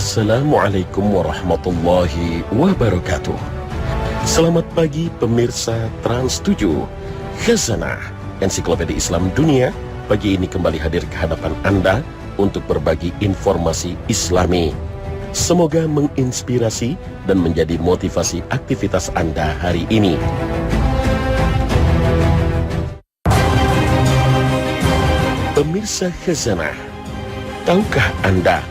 Assalamualaikum warahmatullahi wabarakatuh. Selamat pagi pemirsa Trans 7. Khazanah Ensiklopedia Islam Dunia pagi ini kembali hadir ke hadapan Anda untuk berbagi informasi Islami. Semoga menginspirasi dan menjadi motivasi aktivitas Anda hari ini. Pemirsa Khazanah, tahukah Anda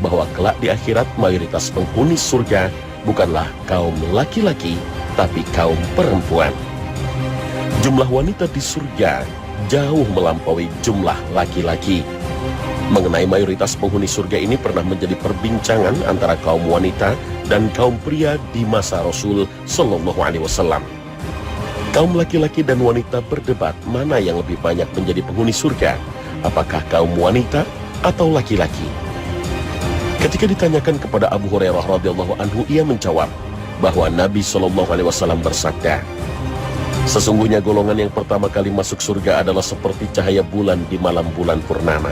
bahwa kelak di akhirat mayoritas penghuni surga bukanlah kaum laki-laki, tapi kaum perempuan. Jumlah wanita di surga jauh melampaui jumlah laki-laki. Mengenai mayoritas penghuni surga ini pernah menjadi perbincangan antara kaum wanita dan kaum pria di masa Rasul Shallallahu Alaihi Wasallam. Kaum laki-laki dan wanita berdebat mana yang lebih banyak menjadi penghuni surga, apakah kaum wanita atau laki-laki. Ketika ditanyakan kepada Abu Hurairah radhiyallahu anhu, ia menjawab bahwa Nabi Shallallahu Alaihi Wasallam bersabda, sesungguhnya golongan yang pertama kali masuk surga adalah seperti cahaya bulan di malam bulan purnama.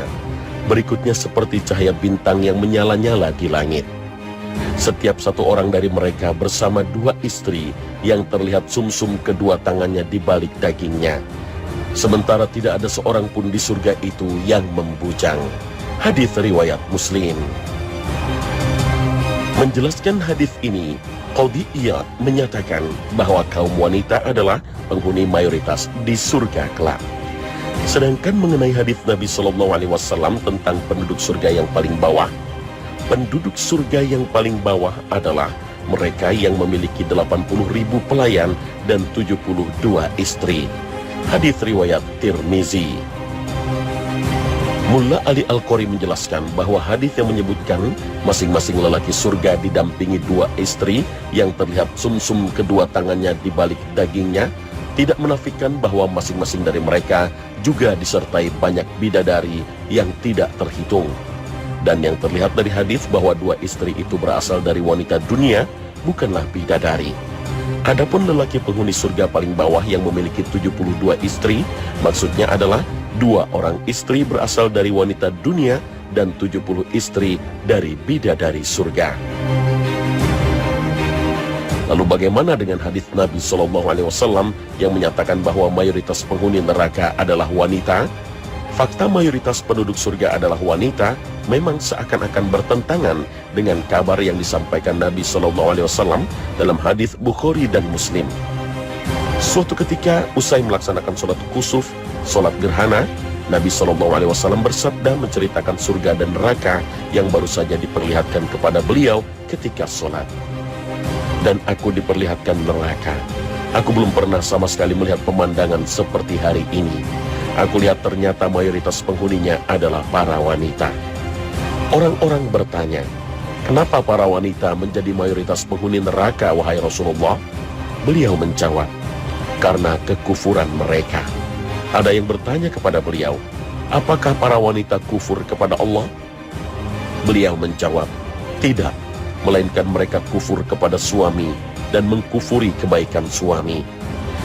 Berikutnya seperti cahaya bintang yang menyala-nyala di langit. Setiap satu orang dari mereka bersama dua istri yang terlihat sumsum kedua tangannya di balik dagingnya. Sementara tidak ada seorang pun di surga itu yang membujang. Hadis riwayat Muslim. Menjelaskan hadis ini, Qadhi Iyad menyatakan bahwa kaum wanita adalah penghuni mayoritas di surga kelak. Sedangkan mengenai hadis Nabi Shallallahu Alaihi Wasallam tentang penduduk surga yang paling bawah, penduduk surga yang paling bawah adalah mereka yang memiliki 80.000 pelayan dan 72 istri. Hadis riwayat Tirmizi. Mullah Ali Al-Qori menjelaskan bahwa hadis yang menyebutkan masing-masing lelaki surga didampingi dua istri yang terlihat sumsum kedua tangannya di balik dagingnya tidak menafikan bahwa masing-masing dari mereka juga disertai banyak bidadari yang tidak terhitung. Dan yang terlihat dari hadis bahwa dua istri itu berasal dari wanita dunia bukanlah bidadari. Adapun lelaki penghuni surga paling bawah yang memiliki 72 istri, maksudnya adalah 2 orang istri berasal dari wanita dunia dan 70 istri dari bidadari surga. Lalu bagaimana dengan hadis Nabi Shallallahu Alaihi Wasallam yang menyatakan bahwa mayoritas penghuni neraka adalah wanita? Fakta mayoritas penduduk surga adalah wanita memang seakan-akan bertentangan dengan kabar yang disampaikan Nabi Shallallahu Alaihi Wasallam dalam hadis Bukhari dan Muslim. Suatu ketika usai melaksanakan sholat kusuf, sholat gerhana, Nabi Shallallahu Alaihi Wasallam bersabda menceritakan surga dan neraka yang baru saja diperlihatkan kepada beliau ketika sholat. Dan aku diperlihatkan neraka. Aku belum pernah sama sekali melihat pemandangan seperti hari ini. Aku lihat ternyata mayoritas penghuninya adalah para wanita. Orang-orang bertanya, kenapa para wanita menjadi mayoritas penghuni neraka, wahai Rasulullah? Beliau menjawab, karena kekufuran mereka. Ada yang bertanya kepada beliau, apakah para wanita kufur kepada Allah? Beliau menjawab, tidak, melainkan mereka kufur kepada suami dan mengkufuri kebaikan suami.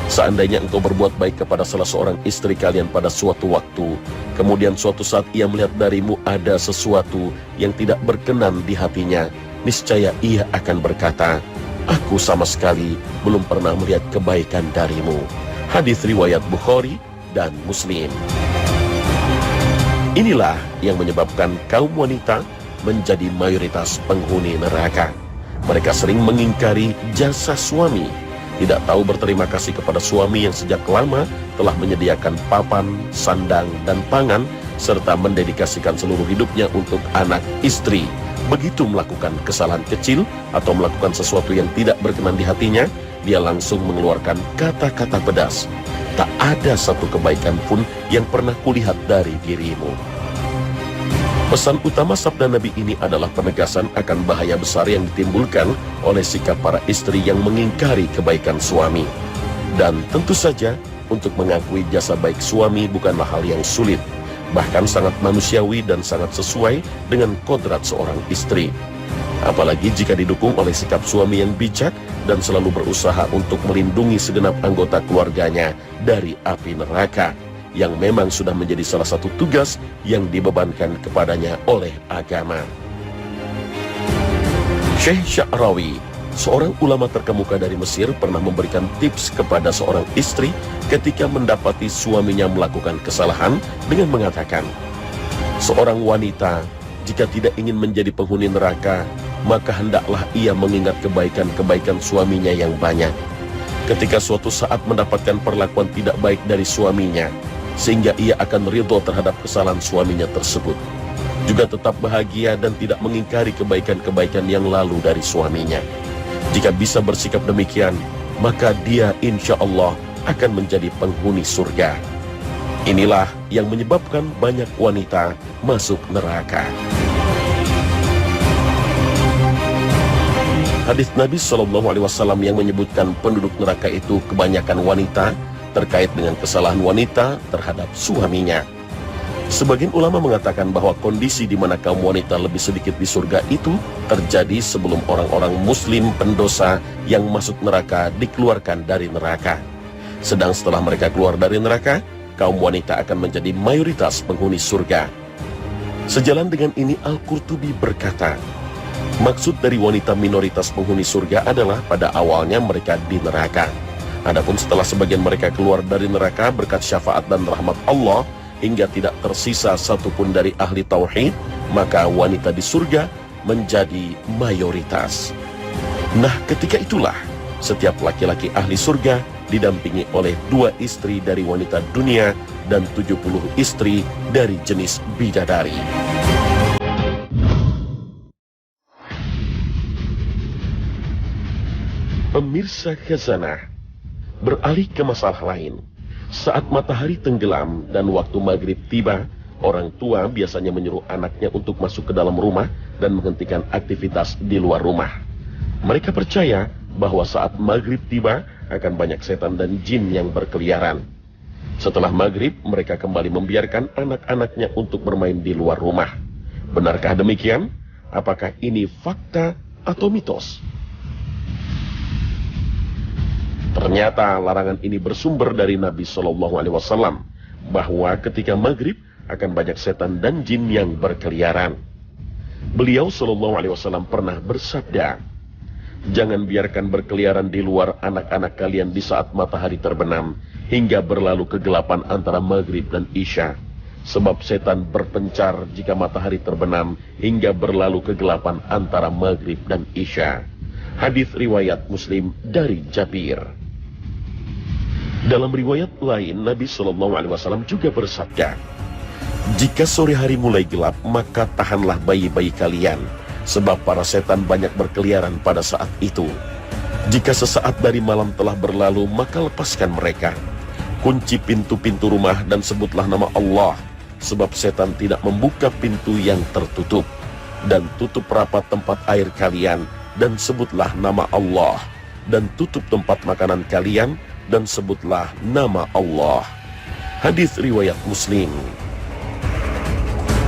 Seandainya engkau berbuat baik kepada salah seorang istri kalian pada suatu waktu, kemudian suatu saat ia melihat darimu ada sesuatu yang tidak berkenan di hatinya, niscaya ia akan berkata, aku sama sekali belum pernah melihat kebaikan darimu. Hadis riwayat Bukhari dan Muslim. Inilah yang menyebabkan kaum wanita menjadi mayoritas penghuni neraka. Mereka sering mengingkari jasa suami, tidak tahu berterima kasih kepada suami yang sejak lama telah menyediakan papan, sandang, dan pangan, serta mendedikasikan seluruh hidupnya untuk anak istri. Begitu melakukan kesalahan kecil atau melakukan sesuatu yang tidak berkenan di hatinya, dia langsung mengeluarkan kata-kata pedas. Tak ada satu kebaikan pun yang pernah kulihat dari dirimu. Pesan utama sabda Nabi ini adalah penegasan akan bahaya besar yang ditimbulkan oleh sikap para istri yang mengingkari kebaikan suami. Dan tentu saja, untuk mengakui jasa baik suami bukanlah hal yang sulit, bahkan sangat manusiawi dan sangat sesuai dengan kodrat seorang istri. Apalagi jika didukung oleh sikap suami yang bijak dan selalu berusaha untuk melindungi segenap anggota keluarganya dari api neraka, yang memang sudah menjadi salah satu tugas yang dibebankan kepadanya oleh agama. Syekh Sya'rawi, seorang ulama terkemuka dari Mesir, pernah memberikan tips kepada seorang istri ketika mendapati suaminya melakukan kesalahan dengan mengatakan, seorang wanita jika tidak ingin menjadi penghuni neraka, maka hendaklah ia mengingat kebaikan-kebaikan suaminya yang banyak. Ketika suatu saat mendapatkan perlakuan tidak baik dari suaminya, sehingga ia akan ridho terhadap kesalahan suaminya tersebut, juga tetap bahagia dan tidak mengingkari kebaikan-kebaikan yang lalu dari suaminya. Jika bisa bersikap demikian, maka dia insya Allah akan menjadi penghuni surga. Inilah yang menyebabkan banyak wanita masuk neraka. Hadis Nabi SAW yang menyebutkan penduduk neraka itu kebanyakan wanita terkait dengan kesalahan wanita terhadap suaminya. Sebagian ulama mengatakan bahwa kondisi di mana kaum wanita lebih sedikit di surga itu terjadi sebelum orang-orang muslim pendosa yang masuk neraka dikeluarkan dari neraka. Sedang setelah mereka keluar dari neraka, kaum wanita akan menjadi mayoritas penghuni surga. Sejalan dengan ini Al-Qurtubi berkata, maksud dari wanita minoritas penghuni surga adalah pada awalnya mereka di neraka. Adapun setelah sebagian mereka keluar dari neraka berkat syafaat dan rahmat Allah, hingga tidak tersisa satupun dari ahli tauhid, maka wanita di surga menjadi mayoritas. Nah, ketika itulah setiap laki-laki ahli surga didampingi oleh 2 istri dari wanita dunia dan 70 istri dari jenis bidadari. Pemirsa Khazanah, beralih ke masalah lain. Saat matahari tenggelam dan waktu maghrib tiba, orang tua biasanya menyuruh anaknya untuk masuk ke dalam rumah dan menghentikan aktivitas di luar rumah. Mereka percaya bahwa saat maghrib tiba akan banyak setan dan jin yang berkeliaran. Setelah maghrib, mereka kembali membiarkan anak-anaknya untuk bermain di luar rumah. Benarkah demikian? Apakah ini fakta atau mitos? Ternyata larangan ini bersumber dari Nabi SAW, bahwa ketika maghrib akan banyak setan dan jin yang berkeliaran. Beliau SAW pernah bersabda, jangan biarkan berkeliaran di luar anak-anak kalian di saat matahari terbenam, hingga berlalu kegelapan antara maghrib dan isya. Sebab setan berpencar jika matahari terbenam, hingga berlalu kegelapan antara maghrib dan isya. Hadis riwayat Muslim dari Jabir. Dalam riwayat lain, Nabi SAW juga bersabda, jika sore hari mulai gelap, maka tahanlah bayi-bayi kalian, sebab para setan banyak berkeliaran pada saat itu. Jika sesaat dari malam telah berlalu, maka lepaskan mereka. Kunci pintu-pintu rumah dan sebutlah nama Allah, sebab setan tidak membuka pintu yang tertutup. Dan tutup rapat tempat air kalian, dan sebutlah nama Allah, dan tutup tempat makanan kalian, dan sebutlah nama Allah. Hadis riwayat Muslim.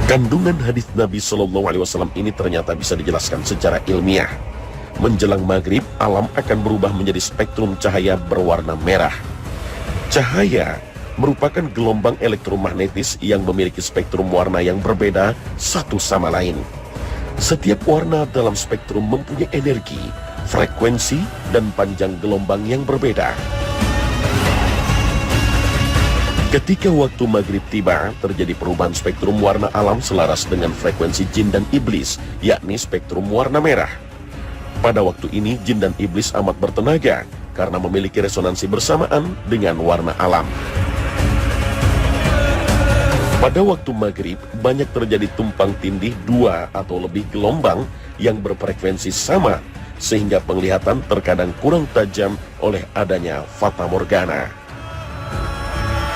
Kandungan hadis Nabi SAW ini ternyata bisa dijelaskan secara ilmiah. Menjelang maghrib, alam akan berubah menjadi spektrum cahaya berwarna merah. Cahaya merupakan gelombang elektromagnetis yang memiliki spektrum warna yang berbeda satu sama lain. Setiap warna dalam spektrum mempunyai energi, frekuensi, dan panjang gelombang yang berbeda. Ketika waktu maghrib tiba, terjadi perubahan spektrum warna alam selaras dengan frekuensi jin dan iblis, yakni spektrum warna merah. Pada waktu ini, jin dan iblis amat bertenaga karena memiliki resonansi bersamaan dengan warna alam. Pada waktu maghrib, banyak terjadi tumpang tindih 2 atau lebih gelombang yang berfrekuensi sama, sehingga penglihatan terkadang kurang tajam oleh adanya fata morgana.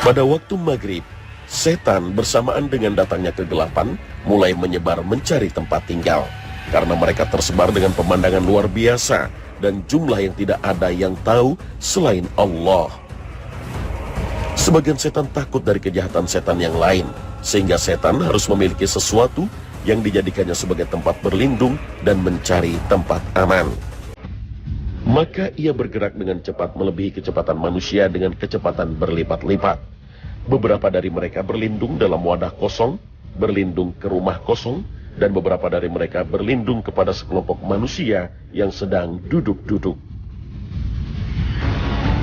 Pada waktu maghrib, setan bersamaan dengan datangnya kegelapan mulai menyebar mencari tempat tinggal, karena mereka tersebar dengan pemandangan luar biasa dan jumlah yang tidak ada yang tahu selain Allah. Sebagian setan takut dari kejahatan setan yang lain, sehingga setan harus memiliki sesuatu yang dijadikannya sebagai tempat berlindung dan mencari tempat aman. Maka ia bergerak dengan cepat melebihi kecepatan manusia dengan kecepatan berlipat-lipat. Beberapa dari mereka berlindung dalam wadah kosong, berlindung ke rumah kosong, dan beberapa dari mereka berlindung kepada sekelompok manusia yang sedang duduk-duduk.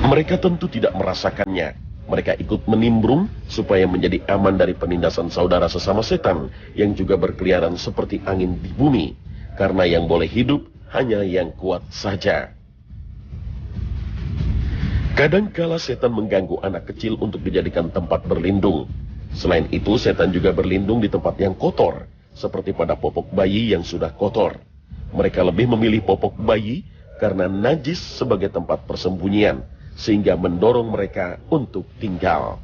Mereka tentu tidak merasakannya. Mereka ikut menimbrung supaya menjadi aman dari penindasan saudara sesama setan yang juga berkeliaran seperti angin di bumi, karena yang boleh hidup hanya yang kuat saja. Kadangkala setan mengganggu anak kecil untuk dijadikan tempat berlindung. Selain itu, setan juga berlindung di tempat yang kotor, seperti pada popok bayi yang sudah kotor. Mereka lebih memilih popok bayi karena najis sebagai tempat persembunyian, sehingga mendorong mereka untuk tinggal.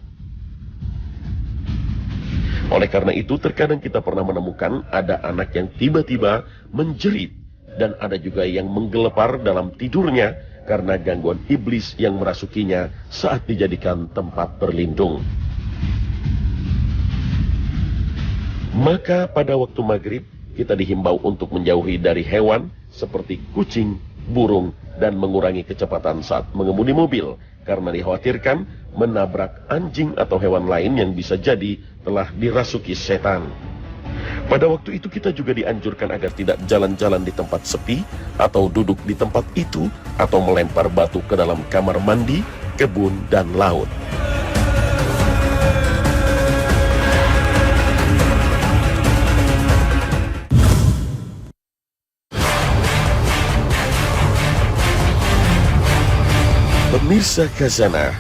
Oleh karena itu, terkadang kita pernah menemukan ada anak yang tiba-tiba menjerit, dan ada juga yang menggelepar dalam tidurnya karena gangguan iblis yang merasukinya saat dijadikan tempat berlindung. Maka pada waktu maghrib, kita dihimbau untuk menjauhi dari hewan seperti kucing, burung, dan mengurangi kecepatan saat mengemudi mobil, karena dikhawatirkan menabrak anjing atau hewan lain yang bisa jadi telah dirasuki setan. Pada waktu itu kita juga dianjurkan agar tidak jalan-jalan di tempat sepi, atau duduk di tempat itu, atau melempar batu ke dalam kamar mandi, kebun, dan laut. Pemirsa Khazanah,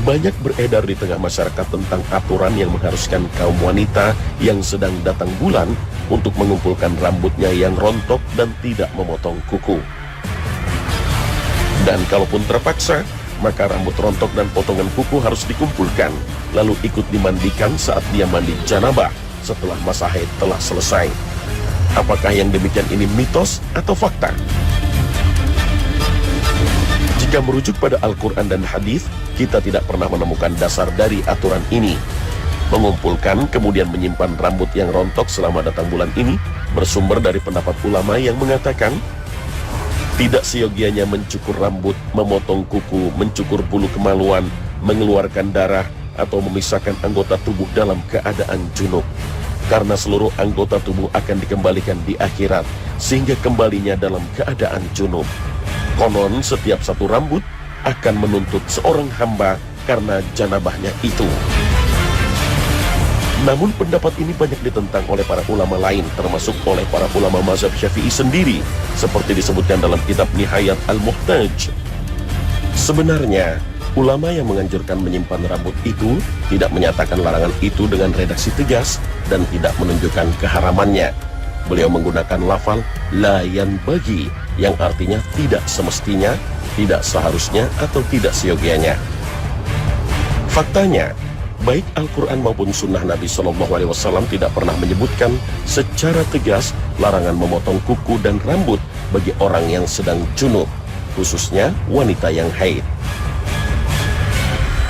banyak beredar di tengah masyarakat tentang aturan yang mengharuskan kaum wanita yang sedang datang bulan untuk mengumpulkan rambutnya yang rontok dan tidak memotong kuku. Dan kalaupun terpaksa, maka rambut rontok dan potongan kuku harus dikumpulkan, lalu ikut dimandikan saat dia mandi janabah setelah masa haid telah selesai. Apakah yang demikian ini mitos atau fakta? Jika merujuk pada Al-Quran dan hadis, kita tidak pernah menemukan dasar dari aturan ini. Mengumpulkan kemudian menyimpan rambut yang rontok selama datang bulan ini bersumber dari pendapat ulama yang mengatakan tidak seyogianya mencukur rambut, memotong kuku, mencukur bulu kemaluan, mengeluarkan darah, atau memisahkan anggota tubuh dalam keadaan junub. Karena seluruh anggota tubuh akan dikembalikan di akhirat, sehingga kembalinya dalam keadaan junub. Konon setiap satu rambut akan menuntut seorang hamba karena janabahnya itu. Namun pendapat ini banyak ditentang oleh para ulama lain, termasuk oleh para ulama mazhab Syafi'i sendiri, seperti disebutkan dalam kitab Nihayat Al-Muhtaj. Sebenarnya, ulama yang menganjurkan menyimpan rambut itu tidak menyatakan larangan itu dengan redaksi tegas dan tidak menunjukkan keharamannya. Beliau menggunakan lafal la yanbaghi, yang artinya tidak semestinya, tidak seharusnya, atau tidak seyogianya. Faktanya, baik Al-Quran maupun Sunnah Nabi SAW tidak pernah menyebutkan secara tegas larangan memotong kuku dan rambut bagi orang yang sedang junub, khususnya wanita yang haid.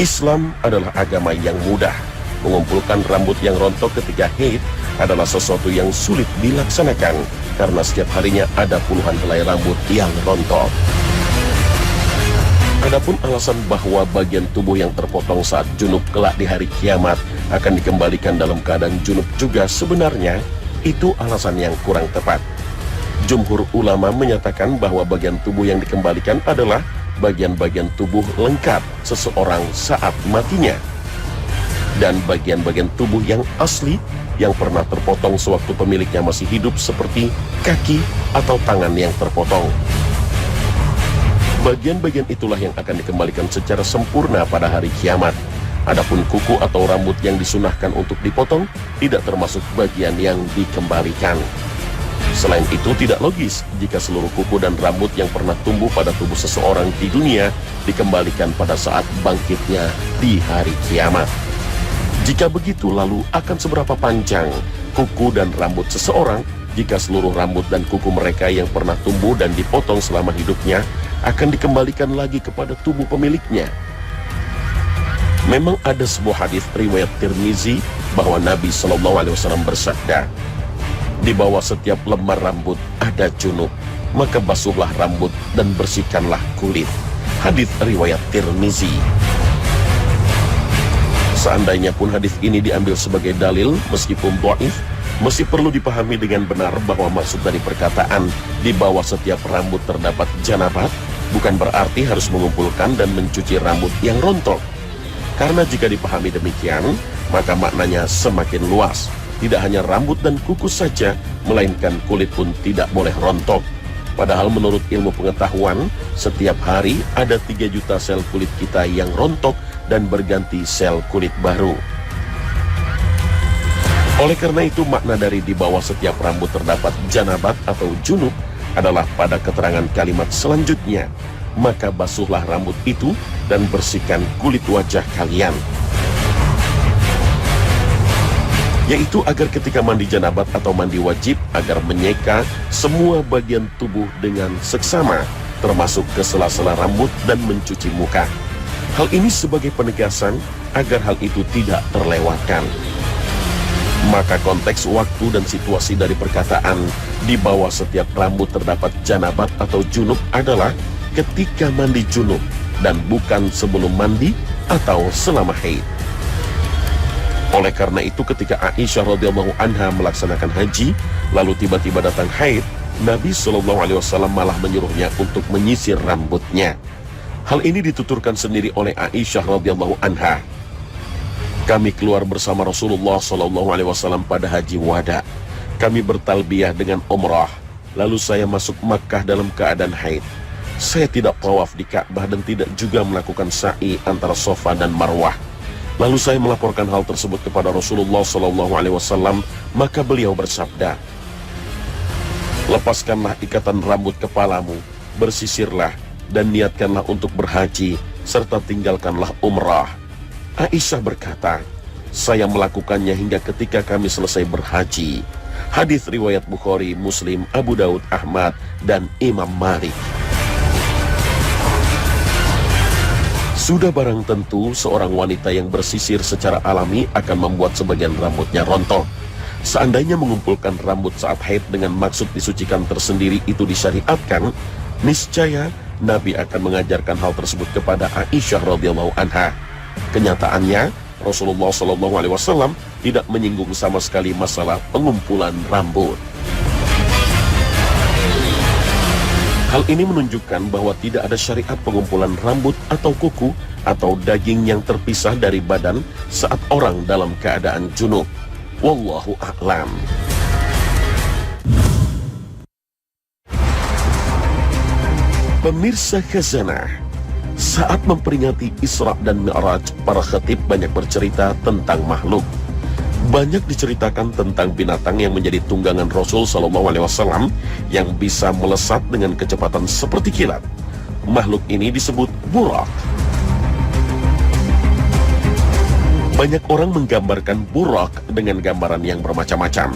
Islam adalah agama yang mudah. Mengumpulkan rambut yang rontok ketika haid adalah sesuatu yang sulit dilaksanakan, karena setiap harinya ada puluhan helai rambut yang rontok. Adapun alasan bahwa bagian tubuh yang terpotong saat junub kelak di hari kiamat akan dikembalikan dalam keadaan junub juga, sebenarnya itu alasan yang kurang tepat. Jumhur ulama menyatakan bahwa bagian tubuh yang dikembalikan adalah bagian-bagian tubuh lengkap seseorang saat matinya, dan bagian-bagian tubuh yang asli yang pernah terpotong sewaktu pemiliknya masih hidup, seperti kaki atau tangan yang terpotong. Bagian-bagian itulah yang akan dikembalikan secara sempurna pada hari kiamat. Adapun kuku atau rambut yang disunahkan untuk dipotong tidak termasuk bagian yang dikembalikan. Selain itu, tidak logis jika seluruh kuku dan rambut yang pernah tumbuh pada tubuh seseorang di dunia dikembalikan pada saat bangkitnya di hari kiamat. Jika begitu, lalu akan seberapa panjang kuku dan rambut seseorang jika seluruh rambut dan kuku mereka yang pernah tumbuh dan dipotong selama hidupnya akan dikembalikan lagi kepada tubuh pemiliknya? Memang ada sebuah hadis riwayat Tirmizi bahwa Nabi SAW bersabda, di bawah setiap lembar rambut ada junub, maka basuhlah rambut dan bersihkanlah kulit. Hadis riwayat Tirmizi. Seandainya pun hadis ini diambil sebagai dalil, meskipun dhaif, Masih perlu dipahami dengan benar bahwa maksud dari perkataan di bawah setiap rambut terdapat janabat bukan berarti harus mengumpulkan dan mencuci rambut yang rontok. Karena jika dipahami demikian, maka maknanya semakin luas. Tidak hanya rambut dan kuku saja, melainkan kulit pun tidak boleh rontok. Padahal menurut ilmu pengetahuan, setiap hari ada 3 juta sel kulit kita yang rontok dan berganti sel kulit baru. Oleh karena itu, makna dari di bawah setiap rambut terdapat janabat atau junub adalah pada keterangan kalimat selanjutnya. Maka basuhlah rambut itu dan bersihkan kulit wajah kalian. Yaitu agar ketika mandi janabat atau mandi wajib, agar menyeka semua bagian tubuh dengan seksama, termasuk ke sela-sela rambut dan mencuci muka. Hal ini sebagai penegasan agar hal itu tidak terlewatkan. Maka konteks waktu dan situasi dari perkataan di bawah setiap rambut terdapat janabat atau junub adalah ketika mandi junub dan bukan sebelum mandi atau selama haid. Oleh karena itu ketika Aisyah radhiyallahu anha melaksanakan haji lalu tiba-tiba datang haid, Nabi SAW malah menyuruhnya untuk menyisir rambutnya. Hal ini dituturkan sendiri oleh Aisyah radhiyallahu anha. Kami keluar bersama Rasulullah SAW pada haji wada. Kami bertalbiyah dengan umrah. Lalu saya masuk Makkah dalam keadaan haid. Saya tidak tawaf di Ka'bah dan tidak juga melakukan sa'i antara Safa dan Marwah. Lalu saya melaporkan hal tersebut kepada Rasulullah SAW. Maka beliau bersabda, lepaskanlah ikatan rambut kepalamu, bersisirlah dan niatkanlah untuk berhaji, serta tinggalkanlah umrah. Aisyah berkata, saya melakukannya hingga ketika kami selesai berhaji. Hadis riwayat Bukhari, Muslim, Abu Daud, Ahmad, dan Imam Malik. Sudah barang tentu seorang wanita yang bersisir secara alami akan membuat sebagian rambutnya rontok. Seandainya mengumpulkan rambut saat haid dengan maksud disucikan tersendiri itu disyariatkan, niscaya Nabi akan mengajarkan hal tersebut kepada Aisyah radhiyallahu anha. Kenyataannya, Rasulullah SAW tidak menyinggung sama sekali masalah pengumpulan rambut. Hal ini menunjukkan bahwa tidak ada syariat pengumpulan rambut atau kuku atau daging yang terpisah dari badan saat orang dalam keadaan junub. Wallahu a'lam. Pemirsa Khazanah, saat memperingati Isra dan Mi'raj, para khatib banyak bercerita tentang makhluk. Banyak diceritakan tentang binatang yang menjadi tunggangan Rasul SAW yang bisa melesat dengan kecepatan seperti kilat. Makhluk ini disebut burak. Banyak orang menggambarkan burak dengan gambaran yang bermacam-macam.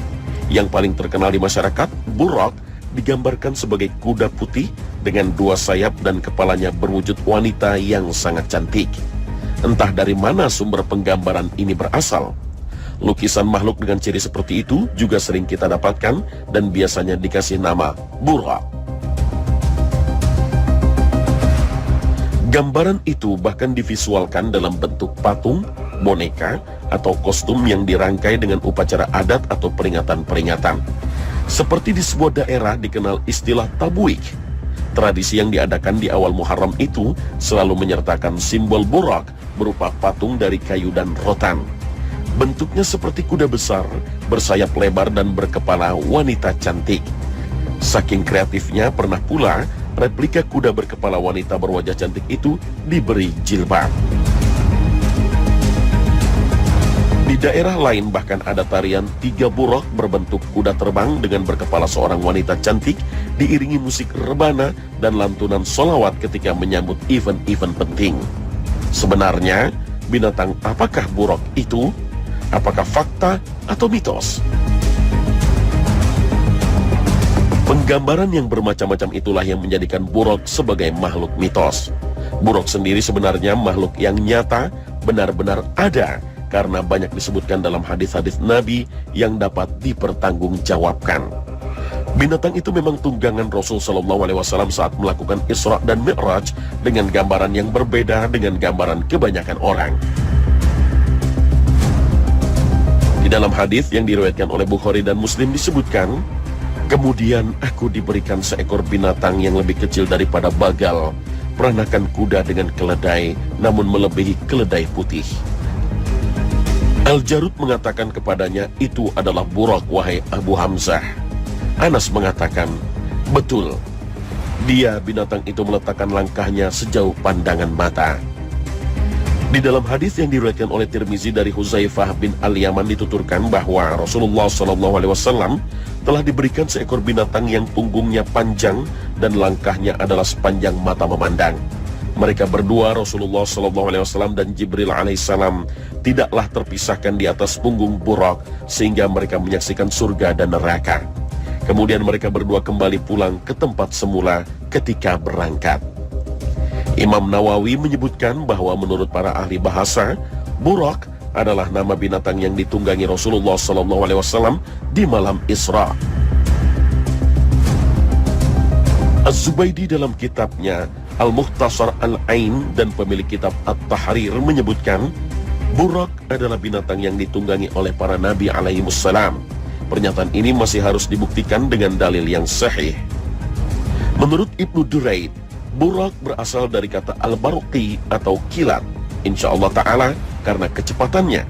Yang paling terkenal di masyarakat, burak digambarkan sebagai kuda putih dengan 2 sayap dan kepalanya berwujud wanita yang sangat cantik. Entah dari mana sumber penggambaran ini berasal. Lukisan makhluk dengan ciri seperti itu juga sering kita dapatkan dan biasanya dikasih nama burak. Gambaran itu bahkan divisualkan dalam bentuk patung, boneka, atau kostum yang dirangkai dengan upacara adat atau peringatan-peringatan. Seperti di sebuah daerah dikenal istilah tabwik. Tradisi yang diadakan di awal Muharram itu selalu menyertakan simbol burak berupa patung dari kayu dan rotan. Bentuknya seperti kuda besar, bersayap lebar dan berkepala wanita cantik. Saking kreatifnya, pernah pula replika kuda berkepala wanita berwajah cantik itu diberi jilbab. Di daerah lain bahkan ada tarian 3 burak berbentuk kuda terbang dengan berkepala seorang wanita cantik, diiringi musik rebana dan lantunan sholawat ketika menyambut event-event penting. Sebenarnya, binatang apakah burak itu? Apakah fakta atau mitos? Penggambaran yang bermacam-macam itulah yang menjadikan burak sebagai makhluk mitos. Burak sendiri sebenarnya makhluk yang nyata, benar-benar ada, karena banyak disebutkan dalam hadis-hadis Nabi yang dapat dipertanggungjawabkan. Binatang itu memang tunggangan Rasul SAW saat melakukan Isra dan Mi'raj dengan gambaran yang berbeda dengan gambaran kebanyakan orang. Di dalam hadis yang diriwayatkan oleh Bukhari dan Muslim disebutkan, kemudian aku diberikan seekor binatang yang lebih kecil daripada bagal, peranakan kuda dengan keledai, namun melebihi keledai putih. Al-Jarud mengatakan kepadanya, itu adalah Burak, wahai Abu Hamzah. Anas mengatakan, betul. Dia, binatang itu, meletakkan langkahnya sejauh pandangan mata. Di dalam hadis yang diriwayatkan oleh Tirmizi dari Huzaifah bin Al-Yaman dituturkan bahwa Rasulullah SAW telah diberikan seekor binatang yang punggungnya panjang dan langkahnya adalah sepanjang mata memandang. Mereka berdua, Rasulullah SAW dan Jibril alaihissalam, tidaklah terpisahkan di atas punggung Burak sehingga mereka menyaksikan surga dan neraka. Kemudian mereka berdua kembali pulang ke tempat semula ketika berangkat. Imam Nawawi menyebutkan bahwa menurut para ahli bahasa, Burak adalah nama binatang yang ditunggangi Rasulullah SAW di malam Isra. Az-Zubaydi dalam kitabnya Al-Mukhtasar Al-Ain dan pemilik kitab At-Tahrir menyebutkan, Burak adalah binatang yang ditunggangi oleh para nabi alaihimussalam. Pernyataan ini masih harus dibuktikan dengan dalil yang sahih. Menurut Ibnu Duraid, Burak berasal dari kata al-barqi atau kilat, insyaallah ta'ala karena kecepatannya.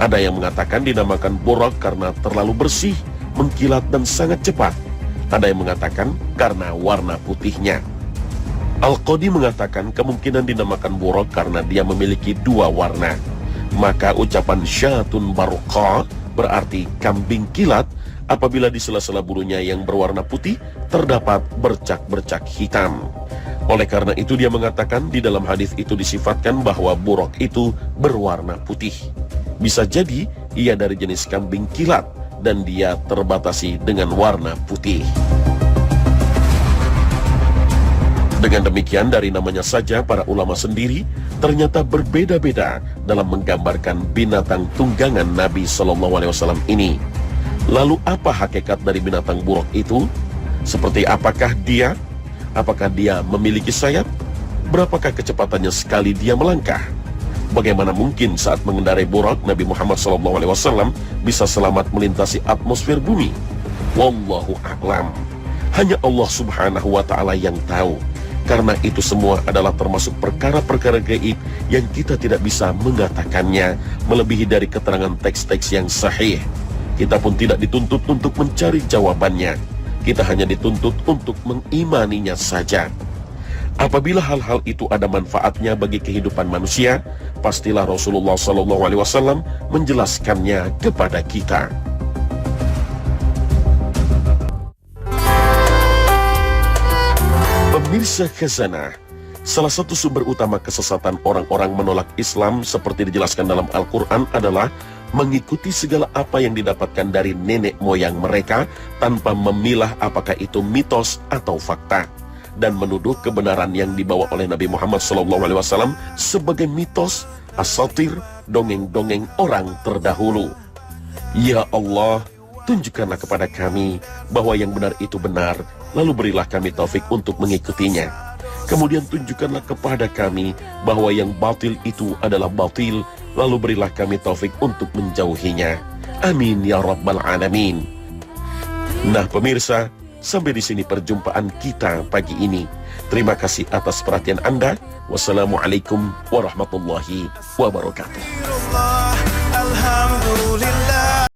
Ada yang mengatakan dinamakan Burak karena terlalu bersih, mengkilat dan sangat cepat. Ada yang mengatakan karena warna putihnya. Al-Qadi mengatakan kemungkinan dinamakan Burak karena dia memiliki dua warna. Maka ucapan syatun barqa berarti kambing kilat apabila di sela-sela bulunya yang berwarna putih terdapat bercak-bercak hitam. Oleh karena itu dia mengatakan di dalam hadis itu disifatkan bahwa Burak itu berwarna putih. Bisa jadi ia dari jenis kambing kilat dan dia terbatasi dengan warna putih. Dengan demikian dari namanya saja para ulama sendiri ternyata berbeda-beda dalam menggambarkan binatang tunggangan Nabi SAW ini. Lalu apa hakikat dari binatang Burak itu? Seperti apakah dia? Apakah dia memiliki sayap? Berapakah kecepatannya sekali dia melangkah? Bagaimana mungkin saat mengendarai Burak Nabi Muhammad SAW bisa selamat melintasi atmosfer bumi? Wallahu a'lam. Hanya Allah Subhanahu wa Ta'ala yang tahu. Karena itu semua adalah termasuk perkara-perkara gaib yang kita tidak bisa mengatakannya melebihi dari keterangan teks-teks yang sahih. Kita pun tidak dituntut untuk mencari jawabannya. Kita hanya dituntut untuk mengimaninya saja. Apabila hal-hal itu ada manfaatnya bagi kehidupan manusia, pastilah Rasulullah SAW menjelaskannya kepada kita. Pemirsa Khazanah, salah satu sumber utama kesesatan orang-orang menolak Islam seperti dijelaskan dalam Al-Quran adalah mengikuti segala apa yang didapatkan dari nenek moyang mereka tanpa memilah apakah itu mitos atau fakta, dan menuduh kebenaran yang dibawa oleh Nabi Muhammad SAW sebagai mitos, asatir, dongeng-dongeng orang terdahulu. Ya Allah, tunjukkanlah kepada kami bahwa yang benar itu benar, lalu berilah kami taufik untuk mengikutinya. Kemudian tunjukkanlah kepada kami bahwa yang batil itu adalah batil, lalu berilah kami taufik untuk menjauhinya. Amin ya rabbal alamin. Nah pemirsa, sampai di sini perjumpaan kita pagi ini. Terima kasih atas perhatian Anda. Wassalamualaikum warahmatullahi wabarakatuh.